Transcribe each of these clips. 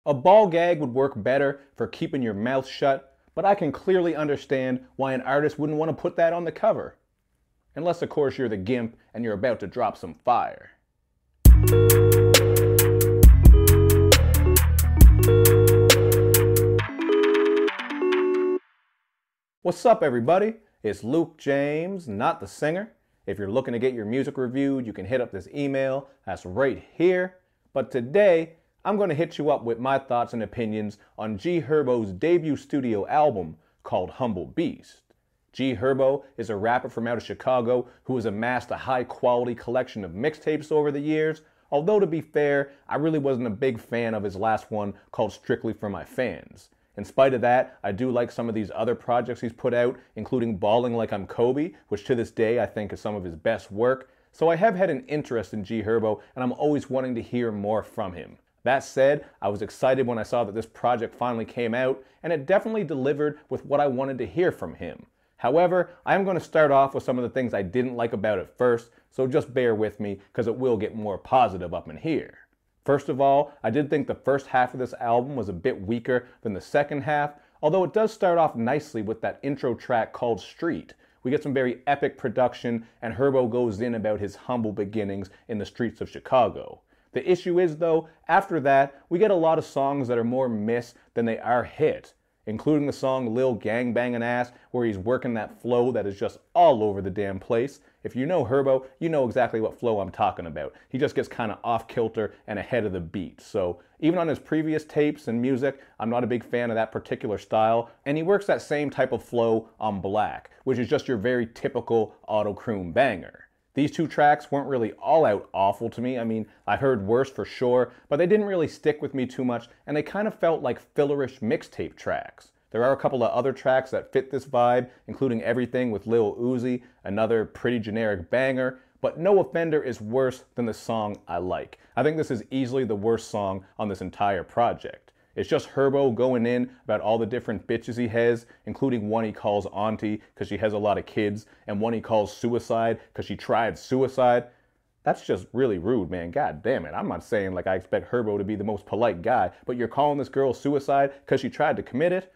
A ball gag would work better for keeping your mouth shut, but I can clearly understand why an artist wouldn't want to put that on the cover. Unless, of course, you're the gimp and you're about to drop some fire. What's up, everybody? It's Luke James, not the singer. If you're looking to get your music reviewed, you can hit up this email. That's right here. But today, I'm going to hit you up with my thoughts and opinions on G Herbo's debut studio album called Humble Beast. G Herbo is a rapper from out of Chicago who has amassed a high-quality collection of mixtapes over the years, although to be fair, I really wasn't a big fan of his last one called Strictly for My Fans. In spite of that, I do like some of these other projects he's put out, including Ballin' Like I'm Kobe, which to this day I think is some of his best work. So I have had an interest in G Herbo, and I'm always wanting to hear more from him. That said, I was excited when I saw that this project finally came out, and it definitely delivered with what I wanted to hear from him. However, I am going to start off with some of the things I didn't like about it first, so just bear with me because it will get more positive up in here. First of all, I did think the first half of this album was a bit weaker than the second half, although it does start off nicely with that intro track called Street. We get some very epic production, and Herbo goes in about his humble beginnings in the streets of Chicago. The issue is, though, after that, we get a lot of songs that are more miss than they are hit, including the song Lil Gangbangin Ass, where he's working that flow that is just all over the damn place. If you know Herbo, you know exactly what flow I'm talking about. He just gets kind of off kilter and ahead of the beat. So even on his previous tapes and music, I'm not a big fan of that particular style, and he works that same type of flow on Black, which is just your very typical auto-croon banger. These two tracks weren't really all out awful to me. I mean, I heard worse for sure, but they didn't really stick with me too much, and they kind of felt like fillerish mixtape tracks. There are a couple of other tracks that fit this vibe, including Everything with Lil Uzi, another pretty generic banger, but No Offender is worse than the song I like. I think this is easily the worst song on this entire project. It's just Herbo going in about all the different bitches he has, including one he calls Auntie because she has a lot of kids, and one he calls Suicide because she tried suicide. That's just really rude, man. God damn it. I'm not saying like I expect Herbo to be the most polite guy, but you're calling this girl suicide because she tried to commit it?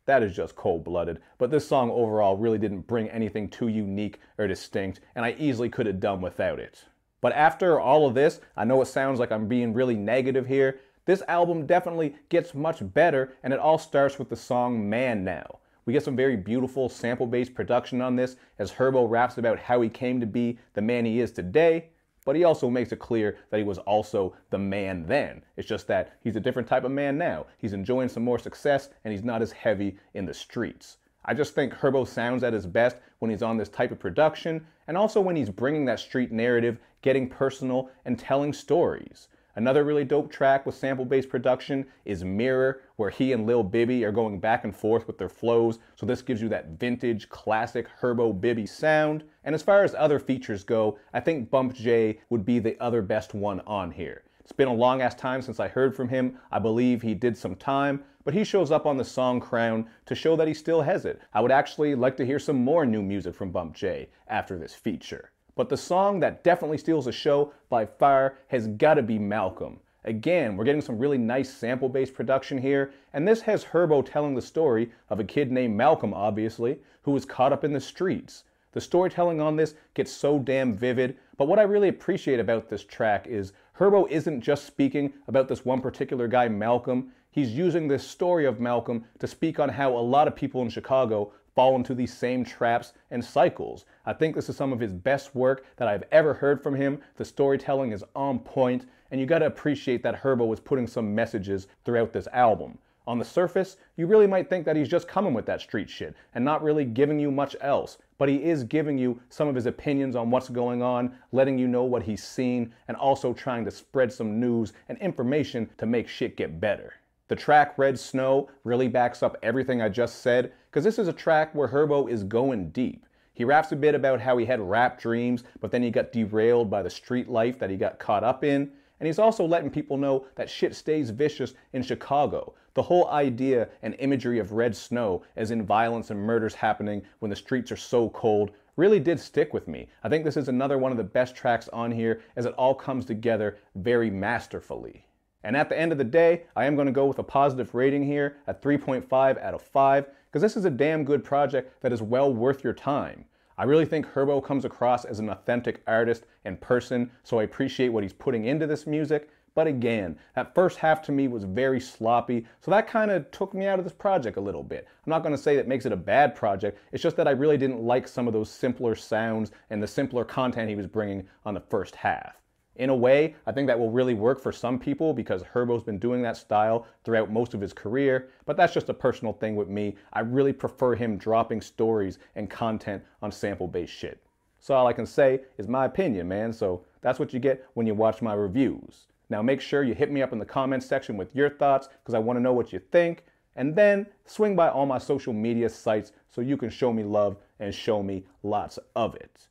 That is just cold-blooded. But this song overall really didn't bring anything too unique or distinct, and I easily could have done without it. But after all of this, I know it sounds like I'm being really negative here. This album definitely gets much better, and it all starts with the song Man Now. We get some very beautiful sample-based production on this as Herbo raps about how he came to be the man he is today, but he also makes it clear that he was also the man then. It's just that he's a different type of man now. He's enjoying some more success, and he's not as heavy in the streets. I just think Herbo sounds at his best when he's on this type of production, and also when he's bringing that street narrative, getting personal, and telling stories. Another really dope track with sample-based production is Mirror, where he and Lil Bibby are going back and forth with their flows, so this gives you that vintage, classic Herbo Bibby sound. And as far as other features go, I think Bump J would be the other best one on here. It's been a long-ass time since I heard from him. I believe he did some time, but he shows up on the song Crown to show that he still has it. I would actually like to hear some more new music from Bump J after this feature. But the song that definitely steals the show by far has got to be Malcolm. Again, we're getting some really nice sample-based production here, and this has Herbo telling the story of a kid named Malcolm, obviously, who was caught up in the streets. The storytelling on this gets so damn vivid, but what I really appreciate about this track is Herbo isn't just speaking about this one particular guy, Malcolm. He's using this story of Malcolm to speak on how a lot of people in Chicago fall into these same traps and cycles. I think this is some of his best work that I've ever heard from him. The storytelling is on point, and you gotta appreciate that Herbo was putting some messages throughout this album. On the surface, you really might think that he's just coming with that street shit and not really giving you much else, but he is giving you some of his opinions on what's going on, letting you know what he's seen, and also trying to spread some news and information to make shit get better. The track Red Snow really backs up everything I just said, because this is a track where Herbo is going deep. He raps a bit about how he had rap dreams, but then he got derailed by the street life that he got caught up in, and he's also letting people know that shit stays vicious in Chicago. The whole idea and imagery of red snow, as in violence and murders happening when the streets are so cold, really did stick with me. I think this is another one of the best tracks on here, as it all comes together very masterfully. And at the end of the day, I am going to go with a positive rating here at 3.5 out of 5, because this is a damn good project that is well worth your time. I really think Herbo comes across as an authentic artist and person, so I appreciate what he's putting into this music. But again, that first half to me was very sloppy, so that kind of took me out of this project a little bit. I'm not going to say that makes it a bad project, it's just that I really didn't like some of those simpler sounds and the simpler content he was bringing on the first half. In a way, I think that will really work for some people because Herbo's been doing that style throughout most of his career, but that's just a personal thing with me. I really prefer him dropping stories and content on sample-based shit. So all I can say is my opinion, man, so that's what you get when you watch my reviews. Now make sure you hit me up in the comments section with your thoughts because I want to know what you think, and then swing by all my social media sites so you can show me love and show me lots of it.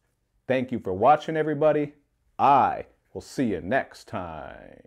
Thank you for watching, everybody. I will see you next time.